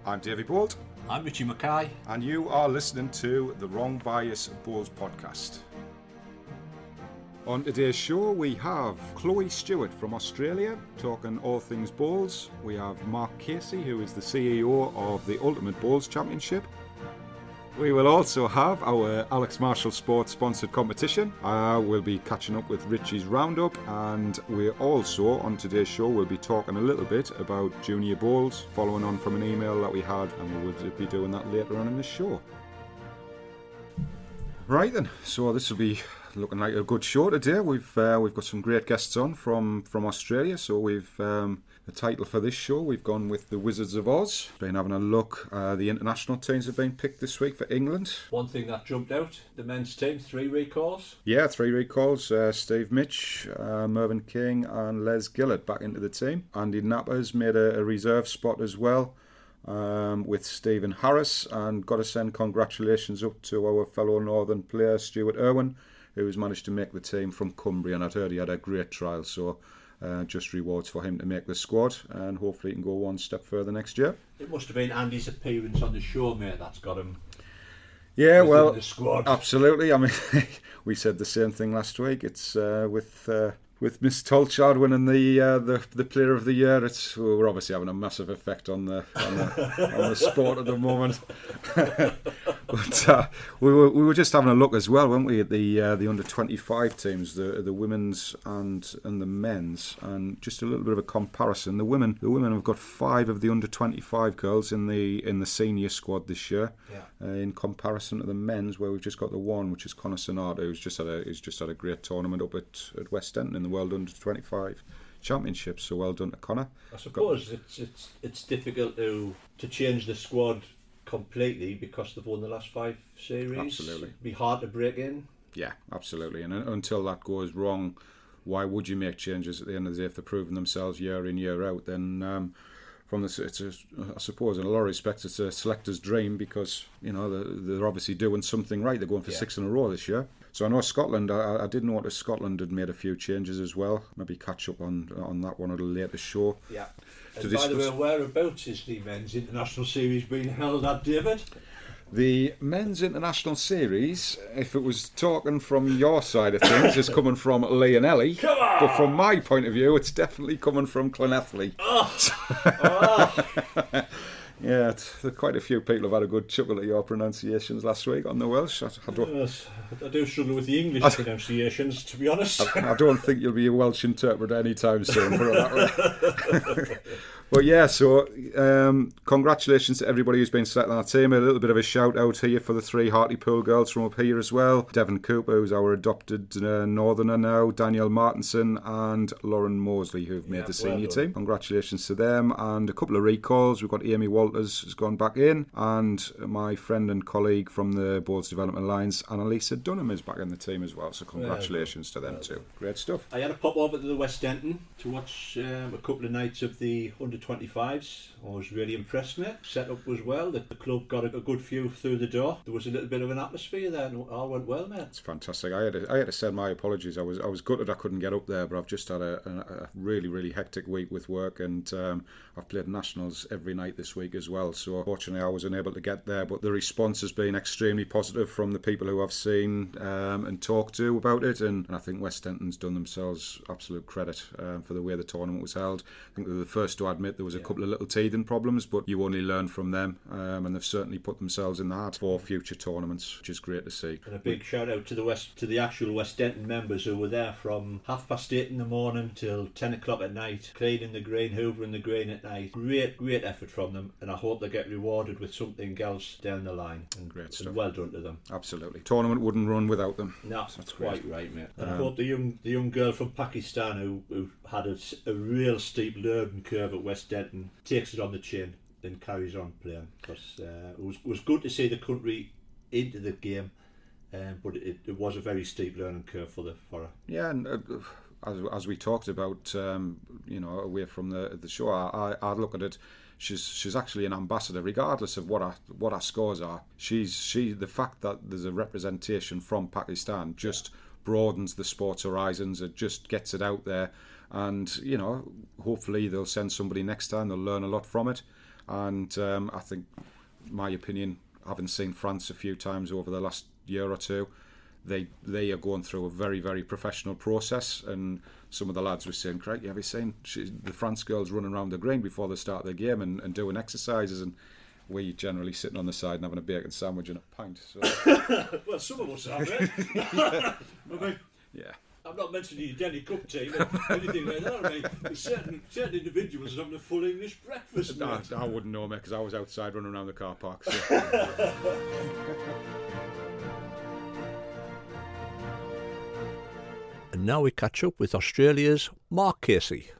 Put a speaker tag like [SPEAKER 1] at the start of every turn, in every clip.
[SPEAKER 1] I'm Davey Bolt.
[SPEAKER 2] I'm Richie Mackay.
[SPEAKER 1] And you are listening to the Wrong Bias Bulls podcast. On today's show, we have Chloe Stewart from Australia talking all things Bulls. We have Mark Casey, who is the CEO of the Ultimate Bulls Championship. We will also have our Alex Marshall Sports sponsored competition. We'll be catching up with Richies Roundup, and we also, on today's show, will be talking a little bit about Junior Bulls, following on from an email that we had, and we will be doing that later on in the show. Right then, so this will be looking like a good show today. We've got some great guests on from Australia. So we've the title for this show, we've gone with the Wizards of Oz. Been having a look. The international teams have been picked this week for England.
[SPEAKER 2] One thing that jumped out: the men's team, 3 recalls.
[SPEAKER 1] Yeah, 3 recalls. Steve Mitch, Mervyn King, and Les Gillett back into the team. Andy Napper's made a reserve spot as well. With Stephen Harris, and got to send congratulations up to our fellow Northern player Stuart Irwin, who's managed to make the team from Cumbria, and I'd heard he had a great trial, so just rewards for him to make the squad, and hopefully he can go one step further next year.
[SPEAKER 2] It must have been Andy's appearance on the show, mate, that's got him.
[SPEAKER 1] Yeah, well,
[SPEAKER 2] the squad.
[SPEAKER 1] Absolutely. I mean, we said the same thing last week. It's with Miss Tolchard winning the Player of the Year, we're obviously having a massive effect on the sport at the moment. But we were just having a look as well, weren't we, at the under 25 teams, the women's and the men's, and just a little bit of a comparison. The women have got 5 of the under 25 girls in the senior squad this year.
[SPEAKER 2] Yeah.
[SPEAKER 1] In comparison to the men's, where we've just got the one, which is Connor Sonata, who's just had a great tournament up at West Denton in the World Under 25 Championship. So well done to Connor.
[SPEAKER 2] I suppose it's difficult to change the squad completely because they've won the last 5 series.
[SPEAKER 1] Absolutely.
[SPEAKER 2] It'd be hard to break in.
[SPEAKER 1] Yeah, absolutely. And until that goes wrong, why would you make changes at the end of the day if they're proving themselves year in, year out? Then I suppose in a lot of respects it's a selector's dream, because they're obviously doing something right. They're going for 6 in a row this year. So I know Scotland, I did notice Scotland had made a few changes as well. Maybe catch up on that one at a later show.
[SPEAKER 2] Yeah. And by the way, whereabouts is the men's international series being held at, David?
[SPEAKER 1] The men's international series, if it was talking from your side of things, is coming from Leonelli.
[SPEAKER 2] Come on!
[SPEAKER 1] But from my point of view, it's definitely coming from Llanelli. Yeah, quite a few people have had a good chuckle at your pronunciations last week on the Welsh. I
[SPEAKER 2] do struggle with the English pronunciations, to be honest.
[SPEAKER 1] I don't think you'll be a Welsh interpreter anytime soon, put it that way. But yeah, so congratulations to everybody who's been selected on our team. A little bit of a shout out here for the 3 Hartlepool girls from up here as well. Devon Cooper, who's our adopted Northerner now, Danielle Martinson and Lauren Mosley, who've made the senior team. Congratulations to them. And a couple of recalls. We've got Amy Walters has gone back in, and my friend and colleague from the Bulls Development Alliance, Annalisa Dunham, is back in the team as well. So congratulations to them too. Great stuff.
[SPEAKER 2] I had a pop over to the West Denton to watch a couple of nights of the under 25s. I was really impressed with it. Set up was well. The club got a good few through the door. There was a little bit of an atmosphere there, and it all went well, mate.
[SPEAKER 1] It's fantastic. I had to send my apologies. I was gutted I couldn't get up there, but I've just had a really, really hectic week with work, and I've played nationals every night this week as well. So fortunately I was unable to get there, but the response has been extremely positive from the people who I've seen and talked to about it, and I think West Denton's done themselves absolute credit for the way the tournament was held. I think they were the first to admit there was a couple of little teething problems, but you only learn from them, and they've certainly put themselves in the hat for future tournaments, which is great to see.
[SPEAKER 2] And a big shout out to the actual West Denton members who were there from 8:30 in the morning till 10 o'clock at night, cleaning the green, hoovering the green at night. Great effort from them, and I hope they get rewarded with something else down the line. And
[SPEAKER 1] great stuff.
[SPEAKER 2] Well done to them.
[SPEAKER 1] Absolutely. Tournament wouldn't run without them.
[SPEAKER 2] No, that's quite right, mate. And I hope the young girl from Pakistan who had a real steep learning curve at West Denton takes it on the chin and carries on playing, because it was good to see the country into the game, but it was a very steep learning curve for her. Yeah,
[SPEAKER 1] and as we talked about, away from the show, I look at it. She's actually an ambassador, regardless of what our scores are. The fact that there's a representation from Pakistan just broadens the sport's horizons. It just gets it out there, and hopefully they'll send somebody next time. They'll learn a lot from it. And I think, my opinion, having seen France a few times over the last year or two, they are going through a very, very professional process. And some of the lads were saying, Craig, have you seen the France girls running around the green before they start their game and doing exercises? And we generally sitting on the side and having a bacon sandwich and a pint. So.
[SPEAKER 2] Well, some of us are, mate. I mean,
[SPEAKER 1] yeah.
[SPEAKER 2] I'm not mentioning your Denny Cup team or anything like that. I mean, there's certain individuals having a full English breakfast.
[SPEAKER 1] I wouldn't know, mate, because I was outside running around the car park. So.
[SPEAKER 3] And now we catch up with Australia's Mark Casey.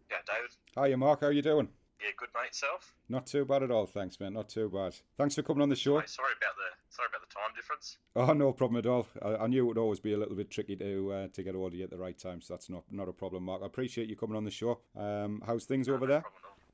[SPEAKER 4] Yeah, David.
[SPEAKER 1] Hiya, Mark. How you doing?
[SPEAKER 4] Yeah, good, mate. Yourself?
[SPEAKER 1] Not too bad at all, thanks, mate. Not too bad. Thanks for coming on the show.
[SPEAKER 4] Mate, sorry about the time difference.
[SPEAKER 1] Oh, no problem at all. I knew it would always be a little bit tricky to get hold of you at the right time, so that's not a problem, Mark. I appreciate you coming on the show. How's things over there?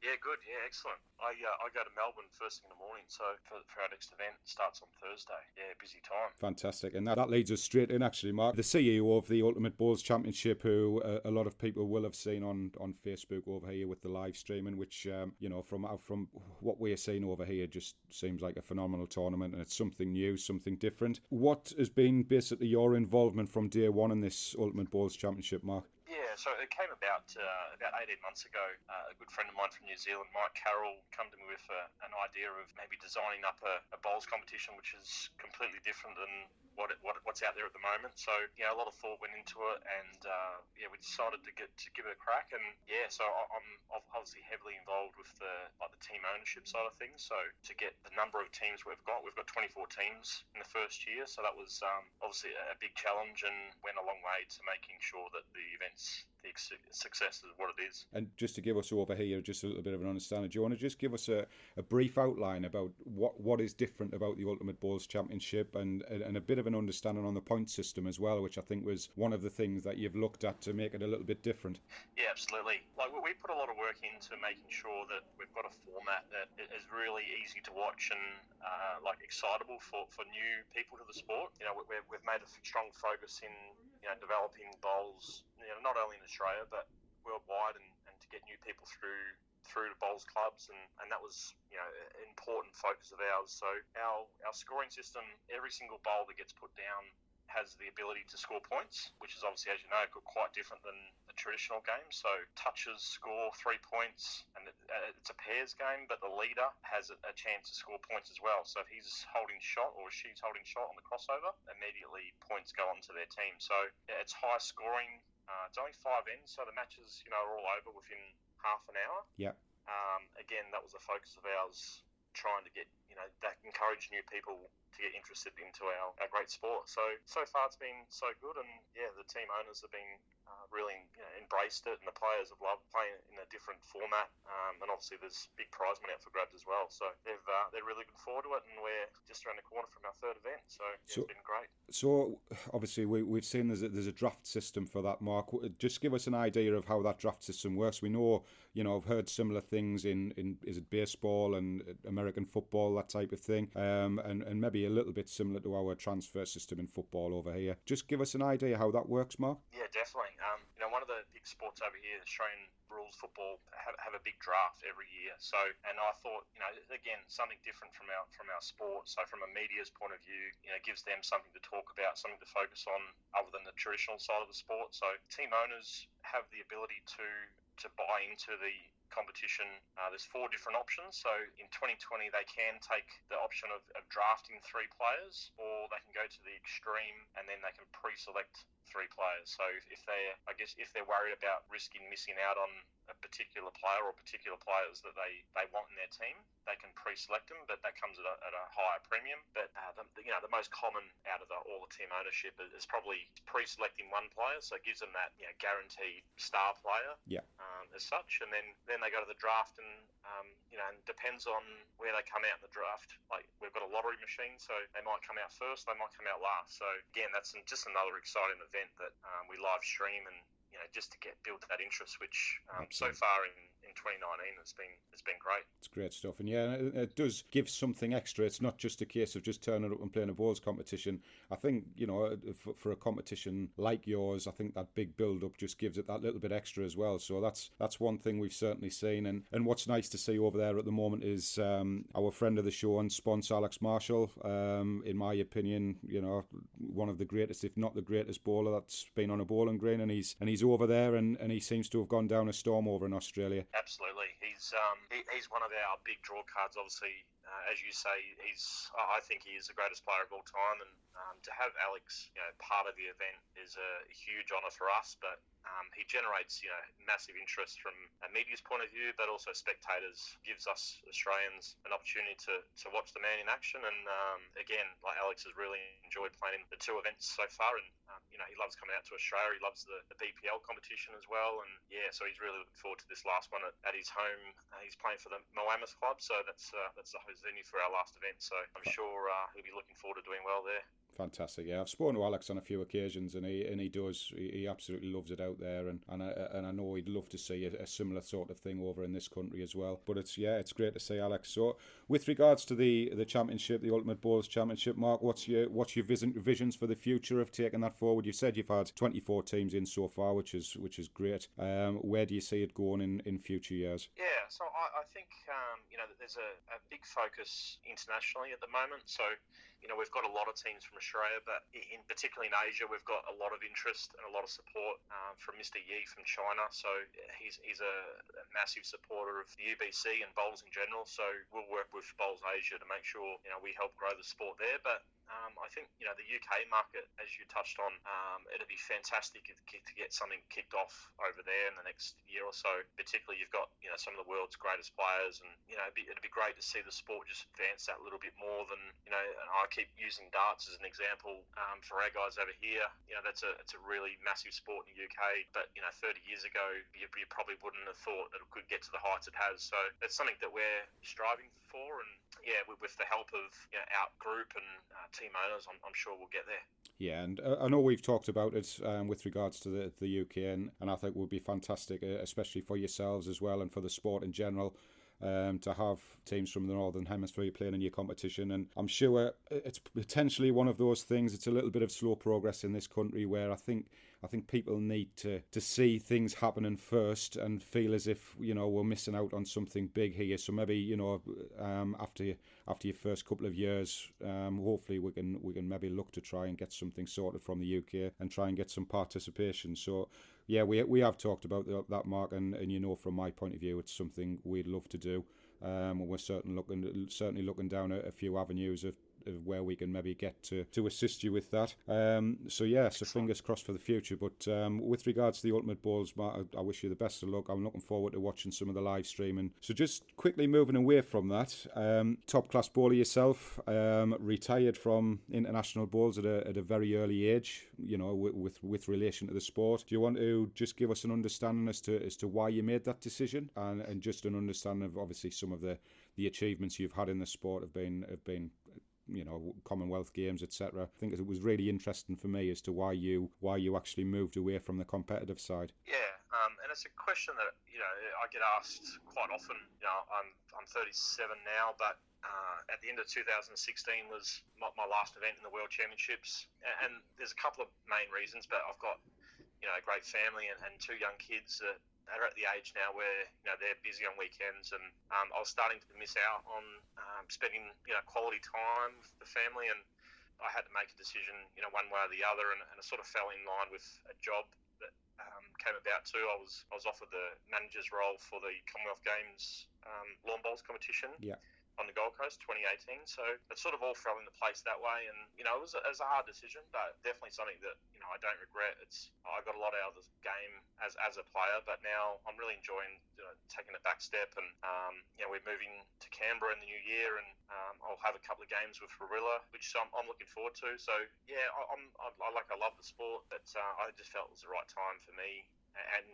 [SPEAKER 4] Yeah, good. Yeah, excellent. I go to Melbourne first thing in the morning, so for our next event it starts on Thursday. Yeah, busy time.
[SPEAKER 1] Fantastic. And that leads us straight in, actually, Mark. The CEO of the Ultimate Bowls Championship, who a lot of people will have seen on Facebook over here with the live streaming, which, from what we're seeing over here, just seems like a phenomenal tournament, and it's something new, something different. What has been basically your involvement from day one in this Ultimate Bowls Championship, Mark?
[SPEAKER 4] Yeah, so it came about 18 months ago. A good friend of mine from New Zealand, Mike Carroll, come to me with an idea of maybe designing up a bowls competition which is completely different than what's out there at the moment. So a lot of thought went into it, and we decided to give it a crack. And so I'm obviously heavily involved with the team ownership side of things. So to get the number of teams we've got 24 teams in the first year. So that was obviously a big challenge, and went a long way to making sure that the event's success is what it is.
[SPEAKER 1] And just to give us over here just a little bit of an understanding, do you want to just give us a brief outline about what is different about the Ultimate Bowls Championship, and a bit of an understanding on the point system as well, which I think was one of the things that you've looked at to make it a little bit different?
[SPEAKER 4] Yeah, absolutely. We put a lot of work into making sure that we've got a format that is really easy to watch and excitable for new people to the sport. We've made a strong focus in developing bowls, not only in Australia but worldwide, and to get new people through to bowls clubs, and that was an important focus of ours. So our scoring system, every single bowl that gets put down has the ability to score points, which is obviously, as you know, quite different than the traditional game. So touches score 3 points, and it's a pairs game, but the leader has a chance to score points as well. So if he's holding shot or she's holding shot on the crossover, immediately points go onto their team. So it's high scoring. It's only 5 ends, so the matches are all over within half an hour.
[SPEAKER 1] Yeah.
[SPEAKER 4] Again, that was a focus of ours, trying to get that encourage new people to get interested into our great sport. So far it's been so good, and the team owners have been really embraced it, and the players have loved playing in a different format, and obviously there's big prize money out for grabs as well. So they're really looking forward to it, and we're just around the corner from our third event. So it's been great. So
[SPEAKER 1] obviously we've seen there's a draft system for that, Mark. Just give us an idea of how that draft system works. We know, I've heard similar things in is it baseball and American football, that type of thing, and maybe a little bit similar to our transfer system in football over here. Just give us an idea how that works, Mark.
[SPEAKER 4] Yeah, definitely. One of the big sports over here, Australian rules football, have a big draft every year. So, and I thought, again, something different from our sport. So, from a media's point of view, gives them something to talk about, something to focus on, other than the traditional side of the sport. So, team owners have the ability to buy into the competition. There's 4 different options. So in 2020 they can take the option of drafting 3 players, or they can go to the extreme and then they can pre-select 3 players. So if they're worried about risking missing out on a particular player or particular players that they want in their team, they can pre-select them, but that comes at a higher premium. But the most common out of all the team ownership is probably pre-selecting 1 player, so it gives them that guaranteed star player.
[SPEAKER 1] Yeah.
[SPEAKER 4] As such, and then they go to the draft, and and depends on where they come out in the draft. Like, we've got a lottery machine, so they might come out first, they might come out last. So again, that's just another exciting event that we live stream, and just to build that interest, which so far in in 2019 has been great.
[SPEAKER 1] It's great stuff, and yeah, it does give something extra. It's not just a case of just turning up and playing a bowls competition. I think, you know, for a competition like yours, I think that big build-up just gives it that little bit extra as well. So that's one thing we've certainly seen, and what's nice to see over there at the moment is our friend of the show and sponsor, Alex Marshall. In my opinion, you know, one of the greatest, if not the greatest bowler that's been on a bowling green, and he's over there, and he seems to have gone down a storm over in Australia.
[SPEAKER 4] Absolutely, he's one of our big draw cards. Obviously, as you say, I think he is the greatest player of all time, and to have Alex, you know, part of the event is a huge honour for us. But he generates, you know, massive interest from a media's point of view, but also spectators. Gives us Australians an opportunity to watch the man in action. And again, like Alex has really enjoyed playing the two events so far, and you know, he loves coming out to Australia. He loves the BPL competition as well, and yeah, so he's really looking forward to this last one at his home. He's playing for the Moamas club, so that's the host venue for our last event. So I'm sure he'll be looking forward to doing well there.
[SPEAKER 1] Fantastic, yeah. I've spoken to Alex on a few occasions, and he absolutely loves it out there, and I know he'd love to see a similar sort of thing over in this country as well. But it's great to see Alex. So, with regards to the championship, the Ultimate Bowls Championship, Mark, what's your visions for the future of taking that forward? You've said you've had 24 teams in so far, which is great. Where do you see it going in future years?
[SPEAKER 4] Yeah, so I think you know, there's a big focus internationally at the moment. So, you know, we've got a lot of teams from Australia, but particularly in Asia, we've got a lot of interest and a lot of support from Mr. Yi from China. So he's a massive supporter of the UBC and bowls in general. So we'll work with Bowls Asia to make sure, you know, we help grow the sport there. But I think, you know, the UK market, as you touched on, it'd be fantastic to get something kicked off over there in the next year or so. Particularly, you've got, you know, some of the world's greatest players, and you know, it'd be great to see the sport just advance that little bit more than, you know. And I keep using darts as an example for our guys over here. You know, it's a really massive sport in the UK, but you know, 30 years ago, you probably wouldn't have thought that it could get to the heights it has. So it's something that we're striving for, and yeah, with the help of, you know, our group and team owners, I'm sure we'll get there.
[SPEAKER 1] Yeah, and I know we've talked about it with regards to the UK, and I think it would be fantastic, especially for yourselves as well, and for the sport in general, to have teams from the Northern Hemisphere playing in your competition. And I'm sure it's potentially one of those things. It's a little bit of slow progress in this country, where I think people need to see things happening first and feel as if, you know, we're missing out on something big here. So maybe, you know, after your first couple of years, hopefully we can maybe look to try and get something sorted from the UK and try and get some participation. So yeah, we have talked about that, Mark, and you know, from my point of view, it's something we'd love to do. We're certainly looking down a few avenues of where we can maybe get to assist you with that. So fingers crossed for the future. But with regards to the Ultimate Bowls, Mark, I wish you the best of luck. I'm looking forward to watching some of the live streaming. So just quickly moving away from that, top class bowler yourself, retired from international bowls at a very early age, you know, with relation to the sport. Do you want to just give us an understanding as to why you made that decision, and just an understanding of obviously some of the achievements you've had in the sport have been, you know, Commonwealth Games, etc. I think it was really interesting for me as to why you actually moved away from the competitive side.
[SPEAKER 4] Yeah, and it's a question that, you know, I get asked quite often. You know, I'm 37 now, but at the end of 2016 was my last event in the World Championships, and there's a couple of main reasons. But I've got, you know, a great family and two young kids that are at the age now where, you know, they're busy on weekends, and I was starting to miss out on spending, you know, quality time with the family, and I had to make a decision, you know, one way or the other, and it sort of fell in line with a job that came about too. I was offered the manager's role for the Commonwealth Games lawn bowls competition. Yeah. On the Gold Coast, 2018. So it sort of all fell into place that way, and you know, it was a hard decision, but definitely something that, you know, I don't regret. I got a lot out of the game as a player, but now I'm really enjoying, you know, taking a back step, and you know, we're moving to Canberra in the new year, and I'll have a couple of games with Rilla, which I'm looking forward to. So yeah, I love the sport, but I just felt it was the right time for me and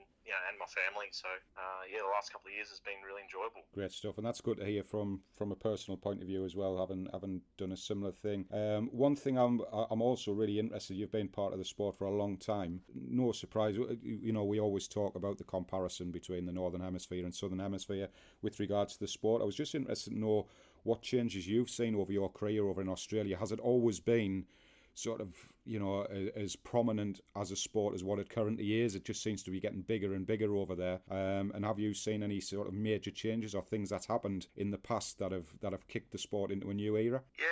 [SPEAKER 4] and my family. So the last couple of years has been really enjoyable.
[SPEAKER 1] Great stuff, and that's good to hear from a personal point of view as well, having done a similar thing. One thing I'm also really interested. You've been part of the sport for a long time. No surprise, we always talk about the comparison between the Northern Hemisphere and Southern Hemisphere with regards to the sport. I was just interested to know what changes you've seen over your career over in Australia. Has it always been sort of, as prominent as a sport as what it currently is? It just seems to be getting bigger and bigger over there. And have you seen any sort of major changes or things that's happened in the past that have kicked the sport into a new era?
[SPEAKER 4] Yeah,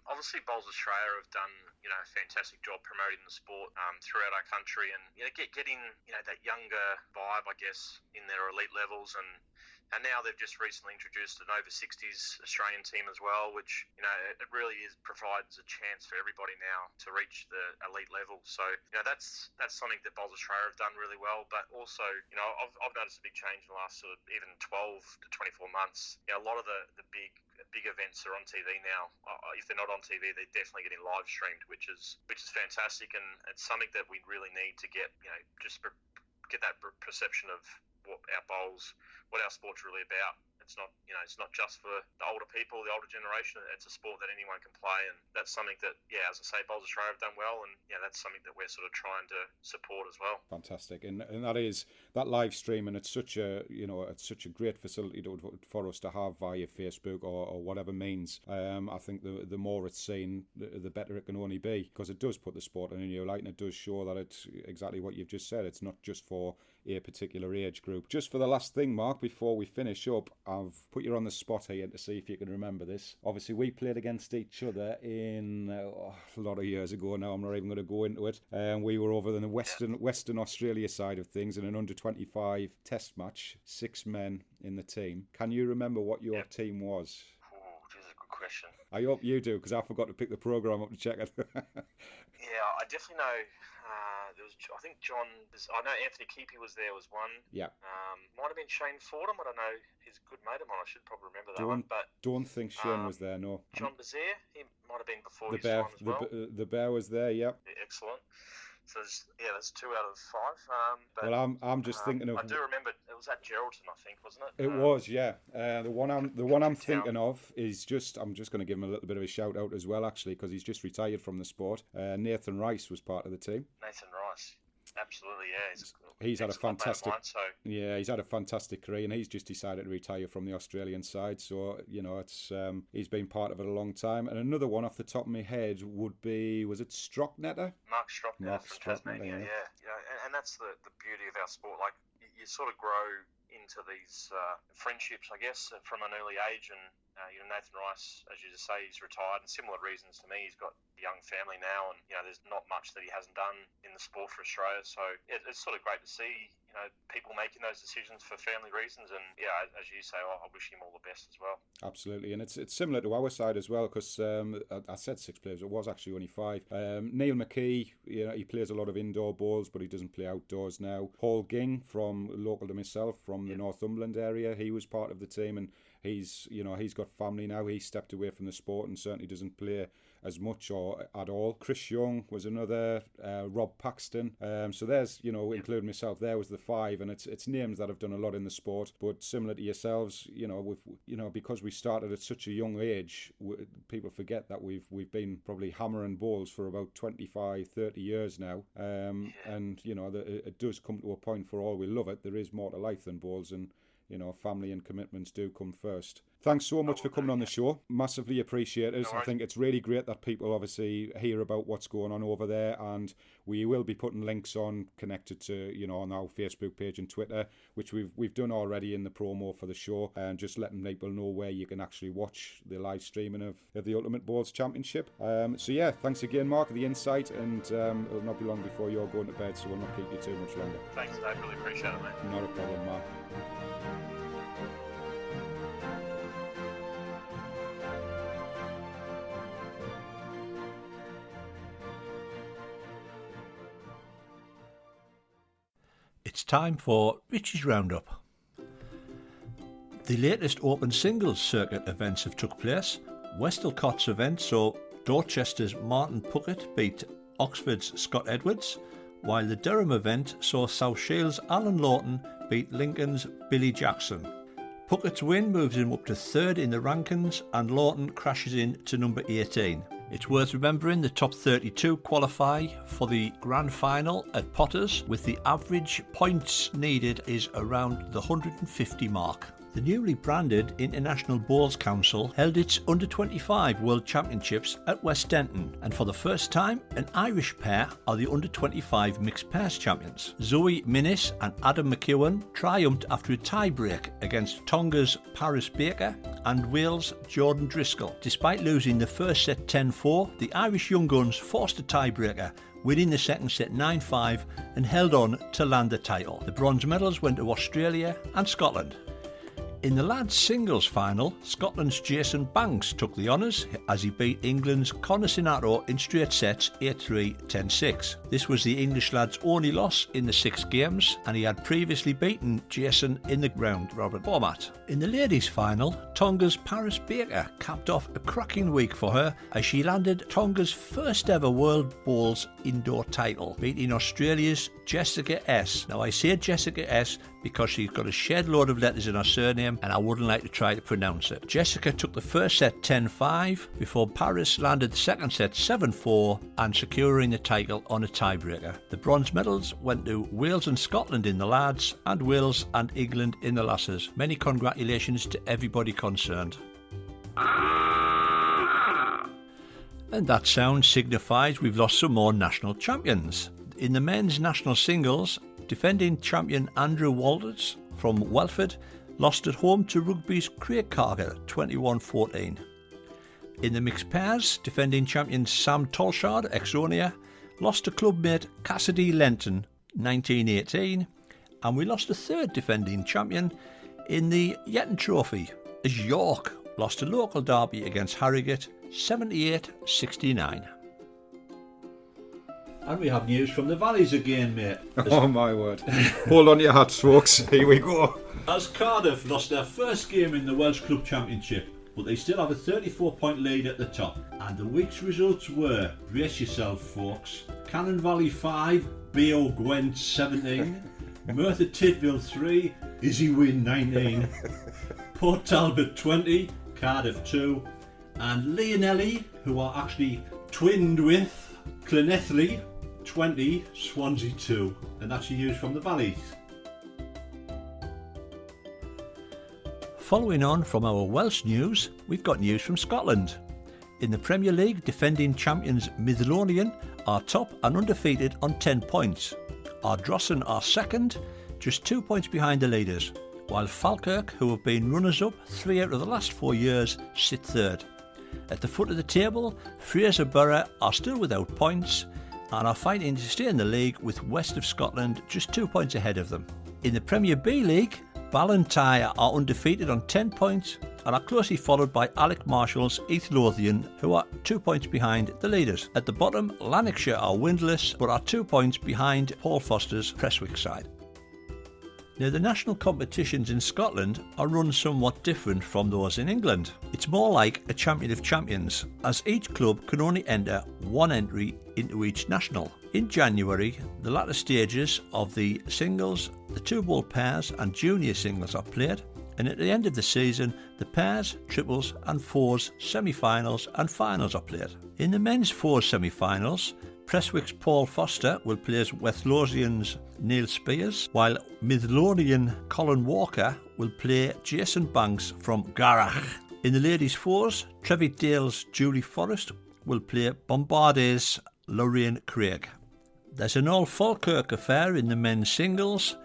[SPEAKER 4] obviously Bowls Australia have done a fantastic job promoting the sport throughout our country, and getting that younger vibe, I guess, in their elite levels, and now they've just recently introduced an over 60s Australian team as well, which it really provides a chance for everybody now to reach the elite level. So that's something that Bowls Australia have done really well. But also I've noticed a big change in the last sort of even 12 to 24 months. A lot of the big events are on TV now. If they're not on TV, they're definitely getting live streamed, which is fantastic, and it's something that we really need to get get that perception of what our bowls, what our sport's really about. It's not, it's not just for the older people, the older generation. It's a sport that anyone can play, and that's something that, as I say, Bowls Australia have done well, and that's something that we're sort of trying to support as well.
[SPEAKER 1] Fantastic, and that is that live stream, and it's such a it's such a great facility for us to have via Facebook or whatever means. I think the more it's seen, the better it can only be, because it does put the sport in a new light, and it does show that it's exactly what you've just said. It's not just for a particular age group. Just for the last thing, Mark, before we finish up, I've put you on the spot here to see if you can remember this. Obviously, we played against each other in a lot of years ago now. I'm not even going to go into it. We were over in the Western Australia side of things in an under-25 test match, 6 men in the team. Can you remember what your team was?
[SPEAKER 4] Oh, this is a good question.
[SPEAKER 1] I hope you do, because I forgot to pick the programme up to check it.
[SPEAKER 4] I definitely know. There was, I think John. I know Anthony Keepy was there. Was one.
[SPEAKER 1] Yeah.
[SPEAKER 4] Might have been Shane Fordham. I don't know. He's a good mate of mine. I should probably remember that one. But
[SPEAKER 1] don't think Shane was there. No.
[SPEAKER 4] John Bazaire. He might have been before his time as well.
[SPEAKER 1] The Bear was there. Yep.
[SPEAKER 4] Yeah, excellent. So that's 2 out of 5. But,
[SPEAKER 1] well, I'm just thinking of.
[SPEAKER 4] I do remember it was at Geraldton, I think, wasn't it?
[SPEAKER 1] It was, yeah. The one I'm thinking of is I'm just going to give him a little bit of a shout out as well, actually, because he's just retired from the sport. Nathan Rice was part of the team.
[SPEAKER 4] Nathan Rice. Absolutely, yeah.
[SPEAKER 1] He's had a fantastic, he's had a fantastic career, and he's just decided to retire from the Australian side. So it's he's been part of it a long time. And another one off the top of my head would be, was it Strocknetter?
[SPEAKER 4] Mark Strocknetter from Tasmania, yeah. And that's the beauty of our sport. Like you sort of grow into these friendships, I guess, from an early age, and Nathan Rice, as you just say, he's retired, and similar reasons to me. He's got a young family now, and there's not much that he hasn't done in the sport for Australia. So it's sort of great to see people making those decisions for family reasons, and as you say, I wish him all the best as well.
[SPEAKER 1] Absolutely, and it's similar to our side as well, because I said 6 players, it was actually only 5. Neil McKee, he plays a lot of indoor bowls, but he doesn't play outdoors now. Paul Ging, from local to myself, from the Northumberland area, he was part of the team, and he's got family now. He stepped away from the sport and certainly doesn't play as much or at all. Chris Young was another. Rob Paxton. So there's including myself, there was the 5, and it's names that have done a lot in the sport. But similar to yourselves, because we started at such a young age, people forget that we've been probably hammering bowls for about 25, 30 years now. And it does come to a point, for all we love it, there is more to life than bowls, and family and commitments do come first. Thanks so much for coming on the show. Massively appreciate it. I think it's really great that people obviously hear about what's going on over there, and we will be putting links on connected to on our Facebook page and Twitter, which we've done already in the promo for the show, and just letting people know where you can actually watch the live streaming of the Ultimate Bowls Championship. Thanks again, Mark, for the insight, and it'll not be long before you're going to bed, so we'll not keep you too much longer.
[SPEAKER 4] Thanks, Dave. Really appreciate it, mate.
[SPEAKER 1] Not a problem, Mark.
[SPEAKER 3] It's time for Richies Roundup. The latest Open Singles Circuit events have took place. Westallcott's event saw Dorchester's Martin Puckett beat Oxford's Scott Edwards. while the Durham event saw South Shields' Alan Lawton beat Lincoln's Billy Jackson. Puckett's win moves him up to third in the rankings and Lawton crashes in to number 18. It's worth remembering the top 32 qualify for the grand final at Potters, with the average points needed is around the 150 mark. The newly branded International Bowls Council held its Under-25 World Championships at West Denton, and for the first time, an Irish pair are the Under-25 Mixed Pairs champions. Zoe Minnis and Adam McEwen triumphed after a tie-break against Tonga's Paris Baker and Wales' Jordan Driscoll. Despite losing the first set 10-4, the Irish Young Guns forced a tiebreaker, winning the second set 9-5 and held on to land the title. The bronze medals went to Australia and Scotland. In the lads' singles final, Scotland's Jason Banks took the honours as he beat England's Conor Sinato in straight sets 8-3, 10-6. This was the English lad's only loss in the 6 games, and he had previously beaten Jason in the round-robin format. In the ladies' final, Tonga's Paris Baker capped off a cracking week for her as she landed Tonga's first ever World Bowls indoor title, beating Australia's Jessica S. Now I say Jessica S because she's got a shed load of letters in her surname and I wouldn't like to try to pronounce it. Jessica took the first set 10-5 before Paris landed the second set 7-4 and securing the title on a tiebreaker. The bronze medals went to Wales and Scotland in the lads and Wales and England in the lasses. Many congratulations to everybody concerned. And that sound signifies we've lost some more national champions. In the men's national singles, defending champion Andrew Walters from Welford lost at home to rugby's Craig Carger 21-14. In the mixed pairs, defending champion Sam Tolshard, ex-Ronia, lost to clubmate Cassidy Lenton 19-18, and we lost a third defending champion in the Yetton Trophy as York lost a local derby against Harrogate 78-69.
[SPEAKER 2] And we have news from the Valleys again, mate.
[SPEAKER 1] Oh my word. Hold on to your hats, folks. Here we go.
[SPEAKER 2] As Cardiff lost their first game in the Welsh Club Championship, but they still have a 34-point lead at the top. And the week's results were, brace yourself folks, Cannon Valley 5, B.O. Gwent 17, Merthyr Tydfil 3, Izzy Wynn 19, Port Talbot 20, Cardiff 2, and Leonelli, who are actually twinned with Llanelli 20, Swansea 2, and that's your news from the Valleys.
[SPEAKER 3] Following on from our Welsh news, we've got news from Scotland. In the Premier League, defending champions Midlothian are top and undefeated on 10 points. Ardrossan are second, just 2 points behind the leaders, while Falkirk, who have been runners-up 3 out of the last 4 years, sit third. At the foot of the table, Fraser-Borough are still without points and are fighting to stay in the league, with West of Scotland just 2 points ahead of them. In the Premier B League, Ballantyre are undefeated on 10 points and are closely followed by Alec Marshall's East Lothian, who are 2 points behind the leaders. At the bottom, Lanarkshire are windless but are 2 points behind Paul Foster's Prestwick side. Now, the national competitions in Scotland are run somewhat different from those in England. It's more like a champion of champions, as each club can only enter one entry into each national. In January, the latter stages of the singles, the 2-ball pairs and junior singles are played, and at the end of the season, the pairs, triples and fours, semi-finals and finals are played. In the men's fours semi-finals, Prestwick's Paul Foster will play as West Lothian's Neil Spears, while Midlothian Colin Walker will play Jason Banks from Garrach. In the ladies' fours, Trevittdale's Julie Forrest will play Bombardier's Lorraine Craig. There's an all Falkirk affair in the men's singles.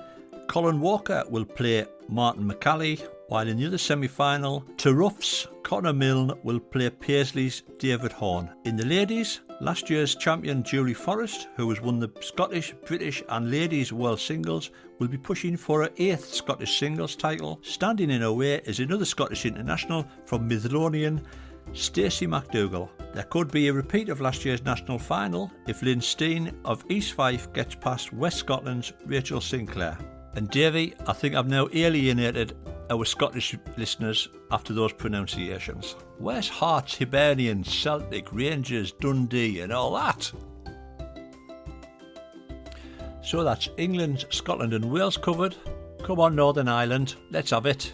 [SPEAKER 3] Colin Walker will play Martin McCalley, while in the other semi-final, Turruff's Connor Milne will play Paisley's David Horn. In the ladies, last year's champion Julie Forrest, who has won the Scottish, British and ladies world singles, will be pushing for her 8th Scottish singles title. Standing in her way is another Scottish international from Midlothian, Stacey McDougall. There could be a repeat of last year's national final if Lynn Steen of East Fife gets past West Scotland's Rachel Sinclair. And Davey, I think I've now alienated our Scottish listeners after those pronunciations. Where's Hearts, Hibernian, Celtic, Rangers, Dundee and all that? So that's England, Scotland and Wales covered. Come on, Northern Ireland, let's have it.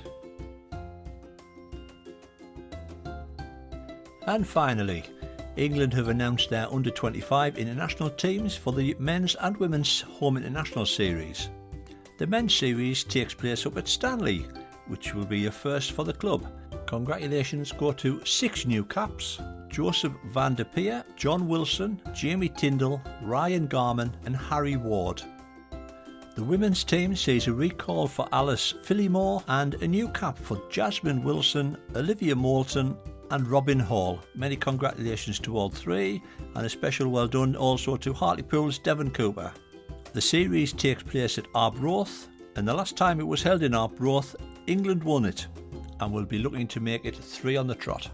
[SPEAKER 3] And finally, England have announced their under-25 international teams for the men's and women's home international series. The men's series takes place up at Stanley, which will be a first for the club. Congratulations go to 6 new caps: Joseph van der Peer, John Wilson, Jamie Tyndall, Ryan Garman and Harry Ward. The women's team sees a recall for Alice Phillimore and a new cap for Jasmine Wilson, Olivia Moulton and Robin Hall. Many congratulations to all 3, and a special well done also to Hartlepool's Devon Cooper. The series takes place at Arbroath, and the last time it was held in Arbroath, England won it, and will be looking to make it 3 on the trot.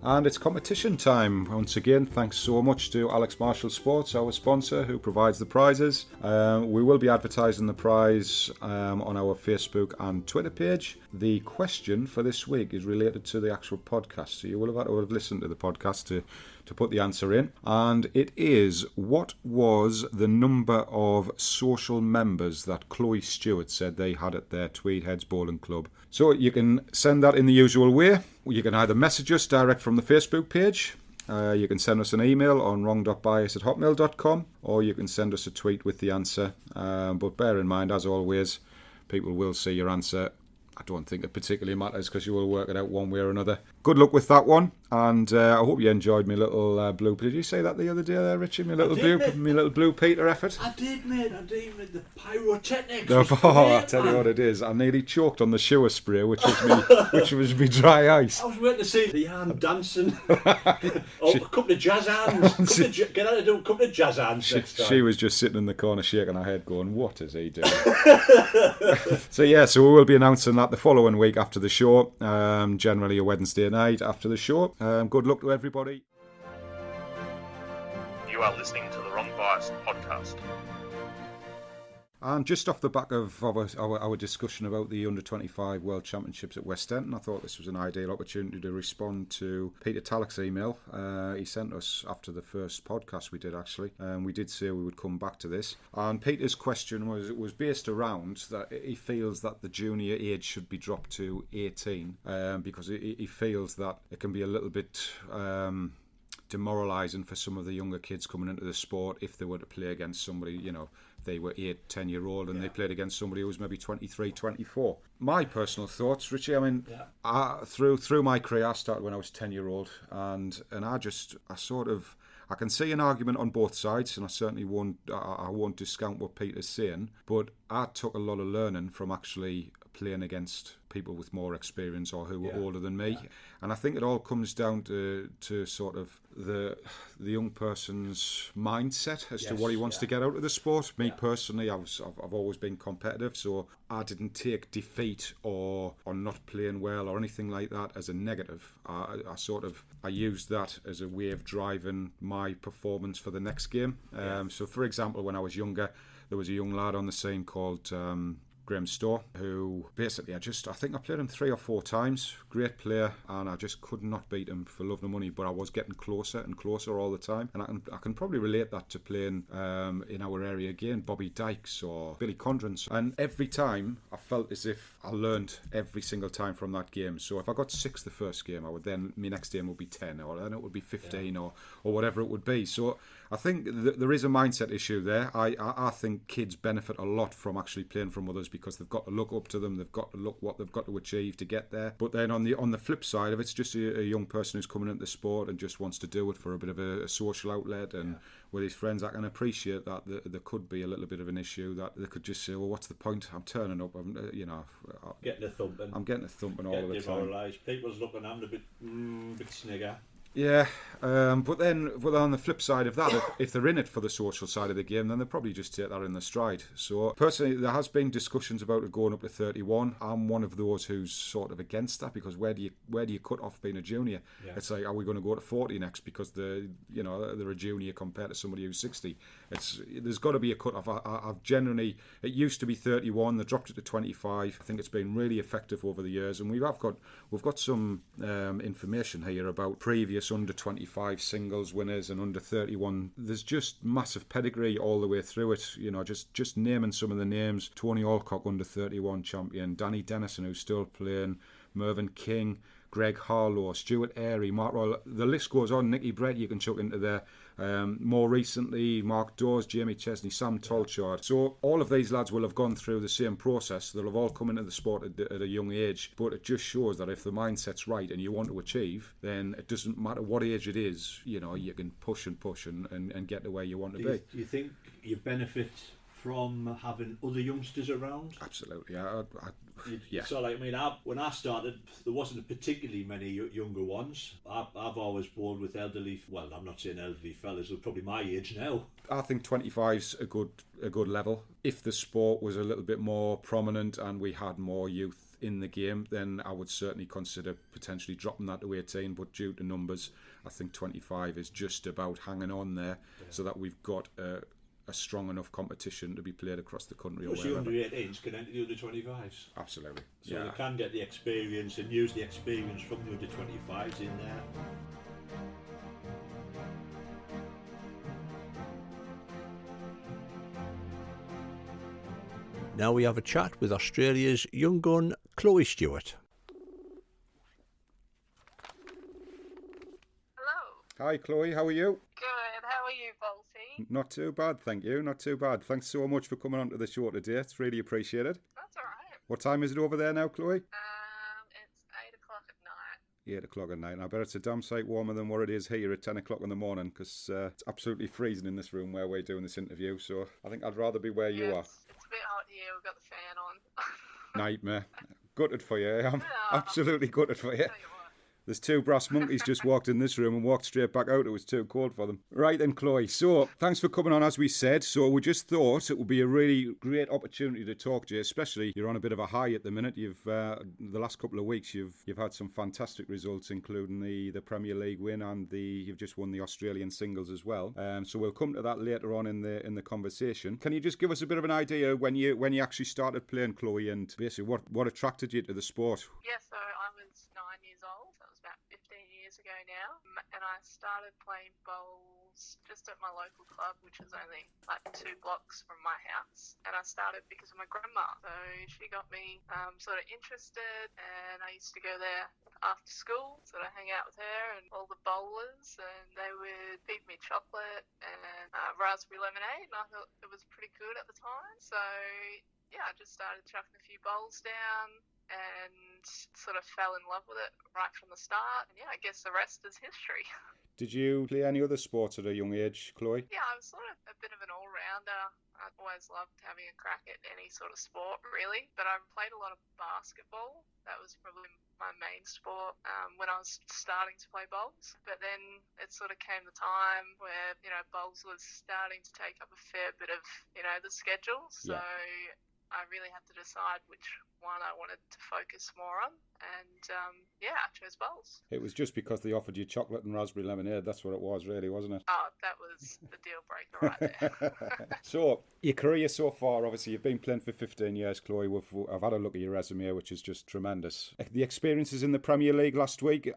[SPEAKER 1] And it's competition time. Once again, thanks so much to Alex Marshall Sports, our sponsor, who provides the prizes. We will be advertising the prize on our Facebook and Twitter page. The question for this week is related to the actual podcast, so you will have had to have listened to the podcast to put the answer in. And it is, what was the number of social members that Chloe Stewart said they had at their Tweed Heads Bowling Club? So you can send that in the usual way. You can either message us direct from the Facebook page, you can send us an email on wrong.bias@hotmail.com, or you can send us a tweet with the answer. But bear in mind, as always, people will see your answer. I don't think it particularly matters because you will work it out one way or another. Good luck with that one, and I hope you enjoyed my little blue. Did you say that the other day there, Richie? My little blue Peter effort.
[SPEAKER 2] I did, mate. The pyrotechnics.
[SPEAKER 1] I tell you what it is. I nearly choked on the shower spray, which was me dry ice.
[SPEAKER 2] I was waiting to see the hand dancing. A couple of jazz hands. Get out and do a couple of jazz hands next time.
[SPEAKER 1] She was just sitting in the corner shaking her head, going, "What is he doing?" So we will be announcing that the following week after the show, generally a Wednesday night after the show. Good luck to everybody.
[SPEAKER 4] You are listening to the Wrong Bias podcast.
[SPEAKER 1] And just off the back of our discussion about the Under-25 World Championships at West End, I thought this was an ideal opportunity to respond to Peter Tallock's email. He sent us after the first podcast we did, actually. We did say we would come back to this. And Peter's question was based around that he feels that the junior age should be dropped to 18 because he feels that it can be a little bit demoralising for some of the younger kids coming into the sport if they were to play against somebody, they were 8-10-year-old and they played against somebody who was maybe 23, 24. My personal thoughts, Richie, through my career, I started when I was 10-year-old, and I can see an argument on both sides, and I certainly won't discount what Peter's saying, but I took a lot of learning from actually playing against people with more experience or who were older than me. And I think it all comes down to sort of the young person's mindset as to what he wants to get out of the sport. Me personally, I've always been competitive, so I didn't take defeat or not playing well or anything like that as a negative. I used that as a way of driving my performance for the next game. So for example, when I was younger, there was a young lad on the scene called Graham Storr, who basically I think I played him 3 or 4 times. Great player, and I just could not beat him for love nor money, but I was getting closer and closer all the time. And I can probably relate that to playing in our area again, Bobby Dykes or Billy Condrens. And every time I felt as if I learned every single time from that game. So if I got 6 the first game, my next game would be 10, or then it would be 15 or whatever it would be. So I think there is a mindset issue there. I think kids benefit a lot from actually playing from others because they've got to look up to them, they've got to look what they've got to achieve to get there. But then on the flip side of it, it's just a young person who's coming into the sport and just wants to do it for a bit of a social outlet and with his friends. I can appreciate that there could be a little bit of an issue that they could just say, well, what's the point? I'm turning up, I'm
[SPEAKER 2] getting a thumping.
[SPEAKER 1] I'm getting a thumping all the time.
[SPEAKER 2] People's looking at them a bit snigger.
[SPEAKER 1] Yeah, but on the flip side of that, if they're in it for the social side of the game, then they'll probably just take that in their stride. So personally, there has been discussions about it going up to 31. I'm one of those who's sort of against that because where do you cut off being a junior? Yeah. It's like, are we going to go to 40 next because they're a junior compared to somebody who's 60? There's got to be a cut off. It used to be 31. They dropped it to 25. I think it's been really effective over the years, and we've got some information here about previous previous under-25 singles winners and under-31. There's just massive pedigree all the way through it. You know, just naming some of the names. Tony Alcock, under-31 champion. Danny Dennison, who's still playing. Mervyn King, Greg Harlow, Stuart Airy, Mark Royal. The list goes on. Nicky Brett you can chuck into there. More recently, Mark Dawes, Jamie Chesney, Sam Tolchard. So all of these lads will have gone through the same process. They'll have all come into the sport at a young age. But it just shows that if the mindset's right and you want to achieve, then it doesn't matter what age it is. You know, you can push and get to where you want to be.
[SPEAKER 2] Do you think you benefit from having other youngsters around?
[SPEAKER 1] Absolutely, yeah.
[SPEAKER 2] So, like, I mean, when I started, there wasn't particularly many younger ones. I've always bowled with elderly. Well, I'm not saying elderly fellas; they're probably my age now.
[SPEAKER 1] I think 25's a good level. If the sport was a little bit more prominent and we had more youth in the game, then I would certainly consider potentially dropping that to 18. But due to numbers, I think 25 is just about hanging on there, so that we've got a strong enough competition to be played across the country.
[SPEAKER 2] Plus, the under-18s can enter the under-25s.
[SPEAKER 1] Absolutely.
[SPEAKER 2] So they can get the experience and use the experience from the under-25s in there.
[SPEAKER 3] Now we have a chat with Australia's young gun, Chloe Stewart.
[SPEAKER 5] Hello.
[SPEAKER 1] Hi Chloe, how are you?
[SPEAKER 5] Good. How are you, Bolty?
[SPEAKER 1] Not too bad, thank you. Not too bad. Thanks so much for coming on to the show today. It's really appreciated.
[SPEAKER 5] That's all right.
[SPEAKER 1] What time is it over there now, Chloe?
[SPEAKER 5] It's 8 o'clock at night.
[SPEAKER 1] 8 o'clock at night. I bet it's a damn sight warmer than what it is here at 10 o'clock in the morning, because it's absolutely freezing in this room where we're doing this interview. So I think I'd rather be where you are.
[SPEAKER 5] It's a bit hot here. We've got the fan on.
[SPEAKER 1] Nightmare. Gutted for you. I'm absolutely gutted for you.
[SPEAKER 5] Tell you what.
[SPEAKER 1] There's two brass monkeys just walked in this room and walked straight back out. It was too cold for them. Right then, Chloe. So, thanks for coming on, as we said. So, we just thought it would be a really great opportunity to talk to you, especially you're on a bit of a high at the minute. You've the last couple of weeks, you've had some fantastic results, including the Premier League win, and you've just won the Australian singles as well. So, we'll come to that later on in the conversation. Can you just give us a bit of an idea when you actually started playing, Chloe, and basically what attracted you to the sport?
[SPEAKER 5] Yeah, so I was 9 years old. That was about 15 years ago now. And I started playing bowls just at my local club, which is only like 2 blocks from my house. And I started because of my grandma. So she got me sort of interested, and I used to go there after school, sort of hang out with her and all the bowlers, and they would feed me chocolate and raspberry lemonade, and I thought it was pretty good at the time. So yeah, I just started chucking a few bowls down and sort of fell in love with it right from the start. And yeah, I guess the rest is history.
[SPEAKER 1] Did you play any other sports at a young age, Chloe?
[SPEAKER 5] Yeah, I was sort of a bit of an all-rounder. I always loved having a crack at any sort of sport, really. But I played a lot of basketball. That was probably my main sport when I was starting to play bowls. But then it sort of came the time where, bowls was starting to take up a fair bit of, the schedule. So I really had to decide which one I wanted to focus more on, and I chose bowls.
[SPEAKER 1] It was just because they offered you chocolate and raspberry lemonade. That's what it was, really, wasn't it?
[SPEAKER 5] Oh, that was the deal breaker right there.
[SPEAKER 1] So, your career so far, obviously, you've been playing for 15 years, Chloe. I've had a look at your resume, which is just tremendous. The experiences in the Premier League last week?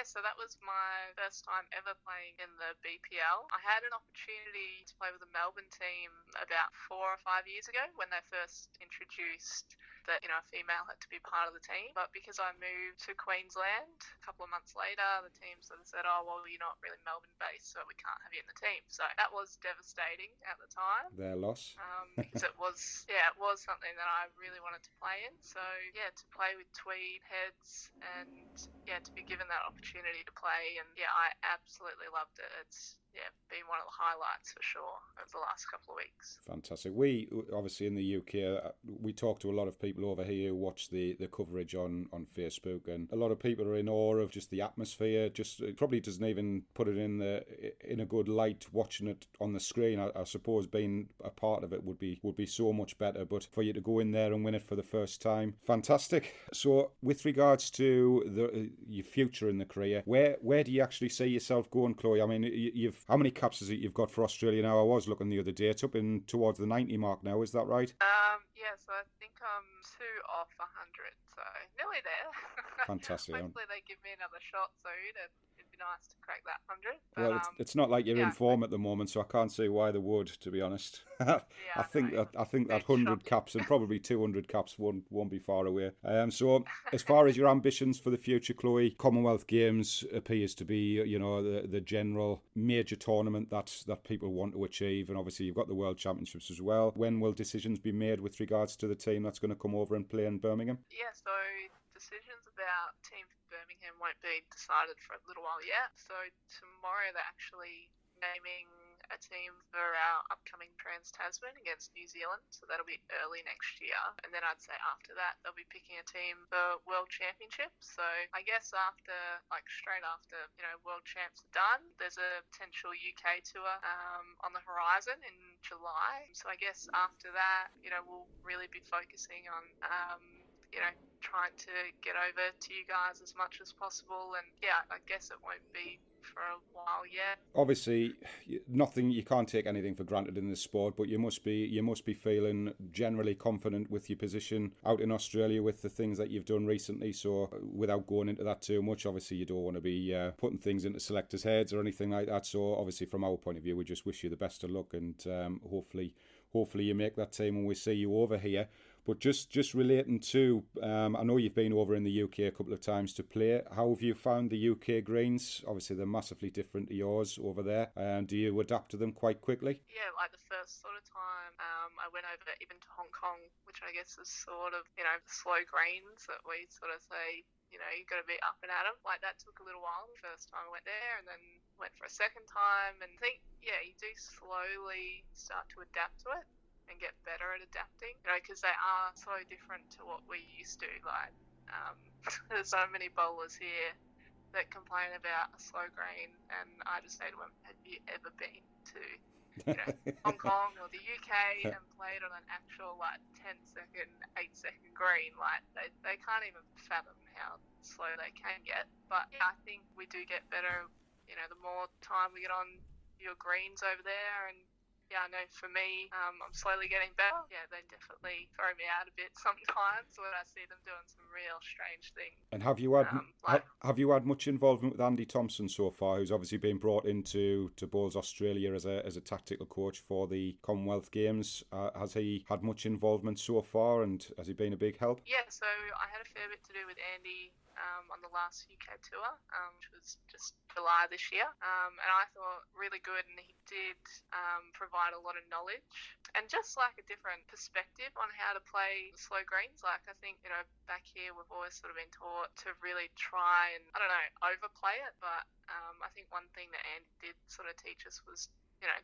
[SPEAKER 5] So that was my first time ever playing in the BPL. I had an opportunity to play with the Melbourne team about 4 or 5 years ago when they first introduced that, a female had to be part of the team. But because I moved to Queensland a couple of months later, the team sort of said, oh, well, you're not really Melbourne-based, so we can't have you in the team. So that was devastating at the time.
[SPEAKER 1] Their loss.
[SPEAKER 5] Because it was something that I really wanted to play in. So, to play with Tweed heads and, to be given that opportunity to play. And, I absolutely loved it. It's been one of the highlights for sure of the last couple of weeks.
[SPEAKER 1] Fantastic. We, obviously in the UK, we talk to a lot of people over here who watch the coverage on Facebook, and a lot of people are in awe of just the atmosphere. Just it probably doesn't even put it in a good light watching it on the screen. I suppose being a part of it would be so much better, but for you to go in there and win it for the first time, fantastic. So with regards to your future in the career, where do you actually see yourself going, Chloe? I mean, how many caps is it you've got for Australia now? I was looking the other day. It's up in towards the 90 mark now, is that right?
[SPEAKER 5] So I think I'm 2 off 100, so nearly there.
[SPEAKER 1] Fantastic.
[SPEAKER 5] Hopefully they give me another shot soon and be nice to crack that 100. But,
[SPEAKER 1] Well, it's not like you're in form
[SPEAKER 5] yeah.
[SPEAKER 1] at the moment, so I can't see why they would, to be honest.
[SPEAKER 5] Yeah,
[SPEAKER 1] I think
[SPEAKER 5] no,
[SPEAKER 1] that 100
[SPEAKER 5] shocking.
[SPEAKER 1] caps and probably 200 caps won't be far away. So, as far as your ambitions for the future, Chloe, Commonwealth Games appears to be, the general major tournament that people want to achieve, and obviously you've got the World Championships as well. When will decisions be made with regards to the team that's going to come over and play in Birmingham?
[SPEAKER 5] Yeah, so decisions about Team Birmingham won't be decided for a little while yet. So tomorrow they're actually naming a team for our upcoming Trans-Tasman against New Zealand. So that'll be early next year. And then I'd say after that, they'll be picking a team for World Championships. So I guess straight after, World Champs are done, there's a potential UK tour on the horizon in July. So I guess after that, we'll really be focusing on, trying to get over to you guys as much as possible. And yeah, I guess it won't be for a while yet.
[SPEAKER 1] Obviously, you can't take anything for granted in this sport, but you must be feeling generally confident with your position out in Australia with the things that you've done recently. So without going into that too much, obviously you don't want to be putting things into selectors' heads or anything like that. So obviously from our point of view, we just wish you the best of luck, and hopefully you make that team when we see you over here. But just relating to, I know you've been over in the UK a couple of times to play. How have you found the UK greens? Obviously, they're massively different to yours over there. Do you adapt to them quite quickly?
[SPEAKER 5] Yeah, like the first sort of time I went over even to Hong Kong, which I guess is sort of, slow greens that we sort of say, you've got to be up and at them. Like that took a little while the first time I went there, and then went for a second time. And I think, you do slowly start to adapt to it and get better at adapting, because they are so different to what we used to. Like, there's so many bowlers here that complain about a slow green, and I just say to them, have you ever been to Hong Kong or the UK and played on an actual 10-second, 8-second green? Like they can't even fathom how slow they can get. But yeah, I think we do get better. The more time we get on your greens over there, and yeah, I know for me, I'm slowly getting better. Yeah, they definitely throw me out a bit sometimes when I see them doing some real strange things.
[SPEAKER 1] And have you had much involvement with Andy Thompson so far, who's obviously been brought into Bowls Australia as a tactical coach for the Commonwealth Games? Has he had much involvement so far, and has he been a big help?
[SPEAKER 5] Yeah, so I had a fair bit to do with Andy on the last UK tour, which was just July this year, and I thought really good, and he did provide a lot of knowledge and just a different perspective on how to play slow greens. I think, back here we've always sort of been taught to really try and, overplay it, but I think one thing that Andy did sort of teach us was,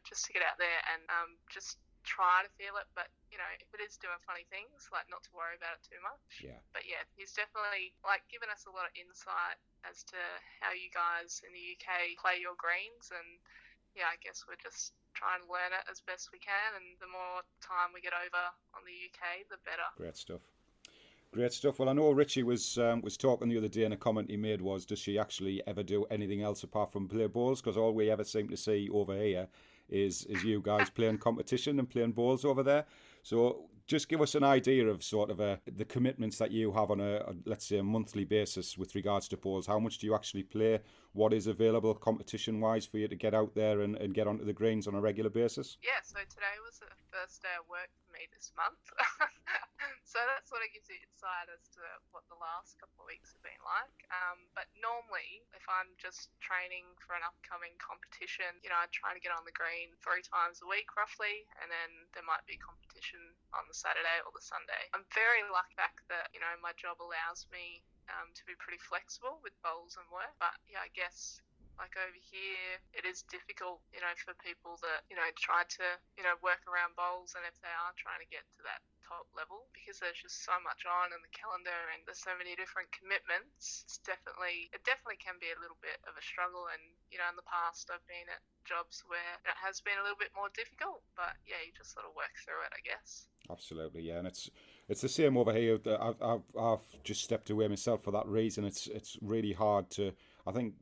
[SPEAKER 5] just to get out there and just try to feel it, but if it is doing funny things, not to worry about it too much.
[SPEAKER 1] Yeah.
[SPEAKER 5] But yeah, he's definitely given us a lot of insight as to how you guys in the UK play your greens, and yeah, I guess we're just trying to learn it as best we can, and the more time we get over on the UK, the better.
[SPEAKER 1] Great stuff. Well, I know Richie was talking the other day, and a comment he made was, does she actually ever do anything else apart from play bowls? Because all we ever seem to see over here is you guys playing competition and playing bowls over there. So just give us an idea of sort of the commitments that you have on let's say, a monthly basis with regards to bowls. How much do you actually play? What is available competition-wise for you to get out there and get onto the greens on a regular basis?
[SPEAKER 5] Yeah, so today was the first day of work for me this month. So that sort of gives you insight as to what the last couple of weeks have been like. But normally, if I'm just training for an upcoming competition, I try to get on the green 3 times a week roughly, and then there might be competition on the Saturday or the Sunday. I'm very lucky back that, my job allows me to be pretty flexible with bowls and work. But yeah, I guess over here, it is difficult, for people that, try to, work around bowls, and if they are trying to get to that top level, because there's just so much on in the calendar and there's so many different commitments, it definitely can be a little bit of a struggle. And, in the past, I've been at jobs where it has been a little bit more difficult, but yeah, you just sort of work through it, I guess.
[SPEAKER 1] Absolutely, yeah, and it's the same over here. I've just stepped away myself for that reason. It's really hard to. I think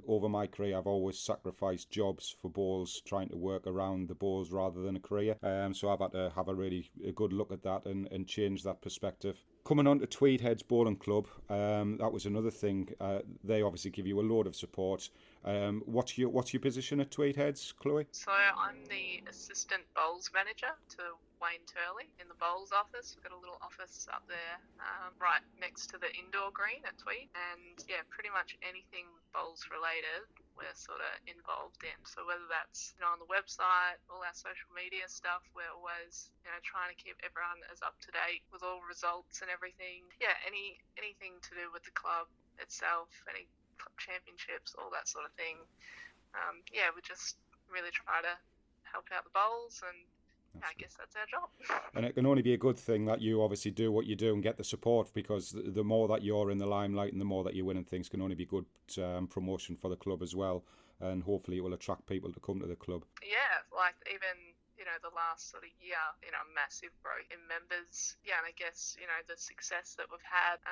[SPEAKER 1] over my career, I've always sacrificed jobs for bowls, trying to work around the bowls rather than a career. So I've had to have a good look at that and change that perspective. coming on to Tweed Heads Bowling Club, that was another thing. They obviously give you a load of support. What's your position at Tweed Heads, Chloe?
[SPEAKER 5] So I'm the assistant bowls manager to Wayne Turley in the bowls office. We've got a little office up there right next to the indoor green at Tweed. And yeah, pretty much anything bowls related we're sort of involved in. So whether that's on the website, all our social media stuff, we're always trying to keep everyone as up to date with all results and everything. Yeah, anything to do with the club itself, any club championships, all that sort of thing. We just really try to help out the bowls, and I guess that's our job.
[SPEAKER 1] And it can only be a good thing that you obviously do what you do and get the support, because the more that you're in the limelight and the more that you're winning things can only be good promotion for the club as well, and hopefully it will attract people to come to the club.
[SPEAKER 5] Yeah, like even the last sort of year, massive growth in members. Yeah, and I guess, the success that we've had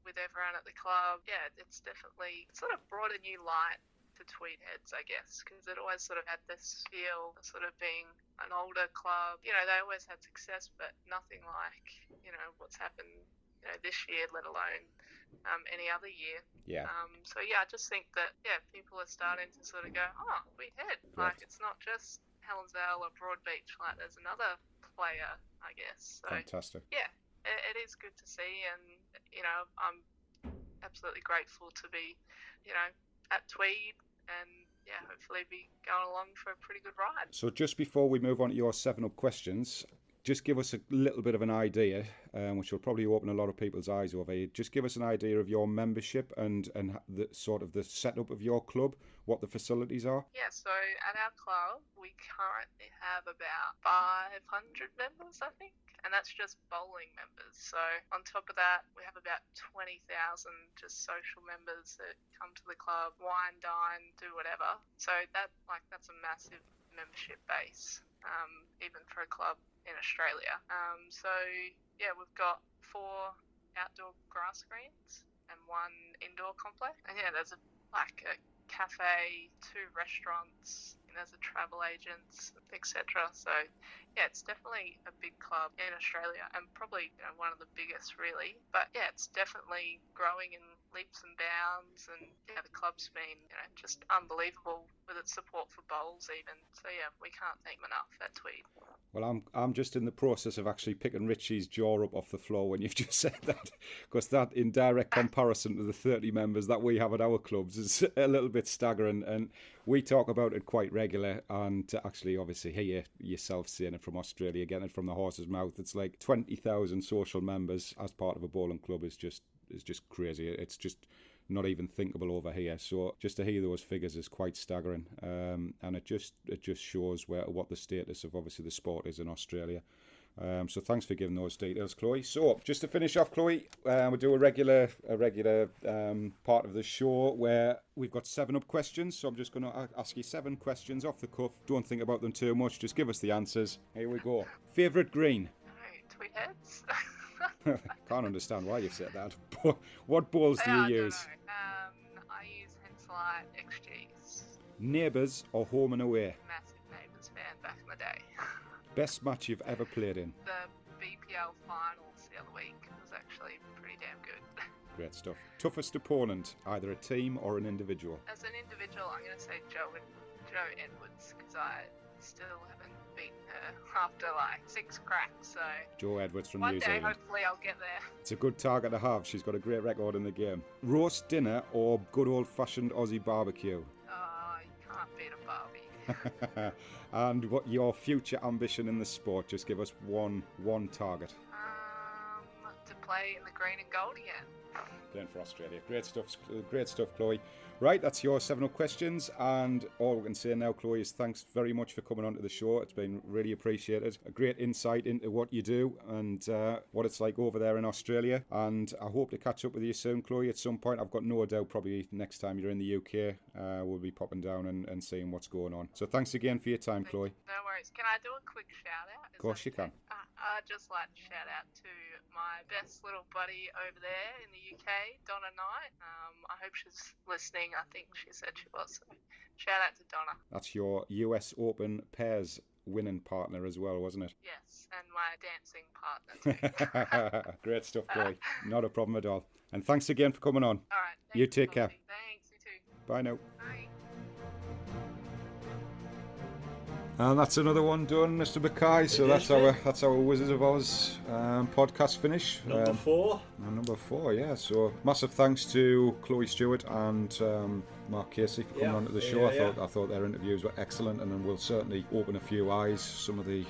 [SPEAKER 5] with everyone at the club, yeah, it's definitely sort of brought a new light to Tweed Heads, I guess, because it always sort of had this feel of sort of being an older club. They always had success, but nothing like, what's happened, this year, let alone any other year.
[SPEAKER 1] Yeah.
[SPEAKER 5] I just think that, people are starting to sort of go, oh, Tweed Head. Like, it's not just Helensvale or Broadbeach, like there's another player, I guess. So,
[SPEAKER 1] fantastic.
[SPEAKER 5] Yeah, it is good to see, and I'm absolutely grateful to be at Tweed, and hopefully be going along for a pretty good ride.
[SPEAKER 1] So just before we move on to your 7-Up questions, just give us a little bit of an idea, which will probably open a lot of people's eyes over here. Just give us an idea of your membership and the sort of the setup of your club, what the facilities are.
[SPEAKER 5] Yeah, so at our club, we currently have about 500 members, I think, and that's just bowling members. So on top of that, we have about 20,000 just social members that come to the club, wine, dine, do whatever. So that's a massive membership base, even for a club in Australia. We've got 4 outdoor grass greens and 1 indoor complex. And there's a cafe, 2 restaurants, and there's a travel agents, etc. So it's definitely a big club in Australia, and probably one of the biggest really. But it's definitely growing in leaps and bounds, and the club's been just unbelievable with its support for bowls even. So we can't thank them enough at Tweed.
[SPEAKER 1] Well, I'm just in the process of actually picking Richies' jaw up off the floor when you've just said that, because that, in direct comparison to the 30 members that we have at our clubs, is a little bit staggering, and we talk about it quite regular. And to actually obviously hear yourself saying it from Australia, getting it from the horse's mouth, it's like 20,000 social members as part of a bowling club is just crazy. It's just not even thinkable over here. So just to hear those figures is quite staggering, and it just shows what the status of obviously the sport is in Australia. So thanks for giving those details, Chloe. So just to finish off, Chloe, we'll do a regular part of the show where we've got 7-Up questions. So I'm just going to ask you 7 questions off the cuff. Don't think about them too much. Just give us the answers. Here we go. Favourite green?
[SPEAKER 5] Tweed Heads.
[SPEAKER 1] Can't understand why you've said that. What balls do you use?
[SPEAKER 5] I use Henselite XGs.
[SPEAKER 1] Neighbours or home and away?
[SPEAKER 5] Massive Neighbours fan back in the day.
[SPEAKER 1] Best match you've ever played in?
[SPEAKER 5] The BPL finals the other week was actually pretty damn good.
[SPEAKER 1] Great stuff. Toughest opponent, either a team or an individual?
[SPEAKER 5] As an individual, I'm going to say Joe Edwards, because I still haven't beaten her after 6 cracks. So
[SPEAKER 1] Joe Edwards from
[SPEAKER 5] New
[SPEAKER 1] Zealand.
[SPEAKER 5] One day, hopefully, I'll get there.
[SPEAKER 1] It's a good target to have. She's got a great record in the game. Roast dinner or good old-fashioned Aussie barbecue?
[SPEAKER 5] Oh, you can't beat a barbie.
[SPEAKER 1] And what your future ambition in the sport? Just give us one target.
[SPEAKER 5] To play in the green and gold again.
[SPEAKER 1] Playing for Australia. Great stuff, Chloe. Right, that's your 7-Up questions, and all we can say now, Chloe, is thanks very much for coming onto the show. It's been really appreciated. A great insight into what you do and what it's like over there in Australia, and I hope to catch up with you soon, Chloe, at some point. I've got no doubt probably next time you're in the UK, we'll be popping down and seeing what's going on. So thanks again for your time, Chloe.
[SPEAKER 5] No worries. Can I do a quick shout out?
[SPEAKER 1] Of course you can.
[SPEAKER 5] I'd just like to shout out to my best little buddy over there in the UK, Donna Knight. I hope she's listening. I think she said she was. So shout out to Donna.
[SPEAKER 1] That's your US Open pairs winning partner as well, wasn't it?
[SPEAKER 5] Yes, and my dancing partner too.
[SPEAKER 1] Great stuff, Chloe. Not a problem at all. And thanks again for coming on.
[SPEAKER 5] All right.
[SPEAKER 1] You
[SPEAKER 5] Thanks,
[SPEAKER 1] take care.
[SPEAKER 5] Tommy. Thanks, you too.
[SPEAKER 1] Bye now.
[SPEAKER 5] Bye.
[SPEAKER 1] And that's another one done, Mr. Mackay. So that's our Wizards of Oz podcast finish.
[SPEAKER 2] Number 4.
[SPEAKER 1] Number 4, yeah. So massive thanks to Chloe Stewart and Mark Casey for coming on to the show. I thought their interviews were excellent, and then we'll certainly open a few eyes some of the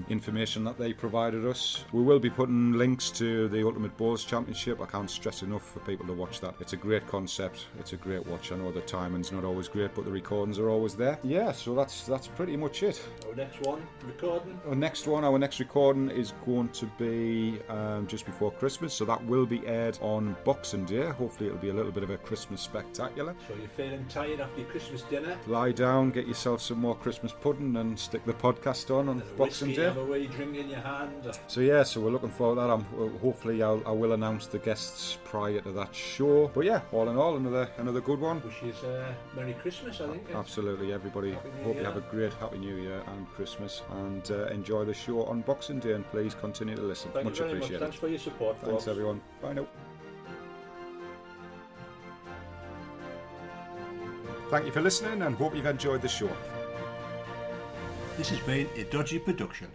[SPEAKER 1] information that they provided us. We will be putting links to the Ultimate Bowls Championship. I can't stress enough for people to watch that. It's a great concept. It's a great watch. I know the timing's not always great, but the recordings are always there. Yeah, so that's pretty much it.
[SPEAKER 2] Our next one, recording?
[SPEAKER 1] Our next recording is going to be just before Christmas, so that will be aired on Boxing Day. Hopefully it'll be a little bit of a Christmas spectacular.
[SPEAKER 2] So you're feeling tired after your Christmas dinner?
[SPEAKER 1] Lie down, get yourself some more Christmas pudding and stick the podcast on Boxing Day.
[SPEAKER 2] Have a wee drink in your hand.
[SPEAKER 1] So yeah, so we're looking forward to that. Hopefully I will announce the guests prior to that show. But yeah, all in all, another good one.
[SPEAKER 2] Wish you Merry Christmas, I think.
[SPEAKER 1] Absolutely, everybody. Hope you have a great Happy New Year and Christmas, and enjoy the show on Boxing Day, and please continue to listen.
[SPEAKER 2] Thank
[SPEAKER 1] much
[SPEAKER 2] you very
[SPEAKER 1] appreciated.
[SPEAKER 2] Thanks for your support,
[SPEAKER 1] Thanks
[SPEAKER 2] folks.
[SPEAKER 1] everyone. Bye now. Thank you for listening, and hope you've enjoyed the show.
[SPEAKER 3] This has been a Dodgy production.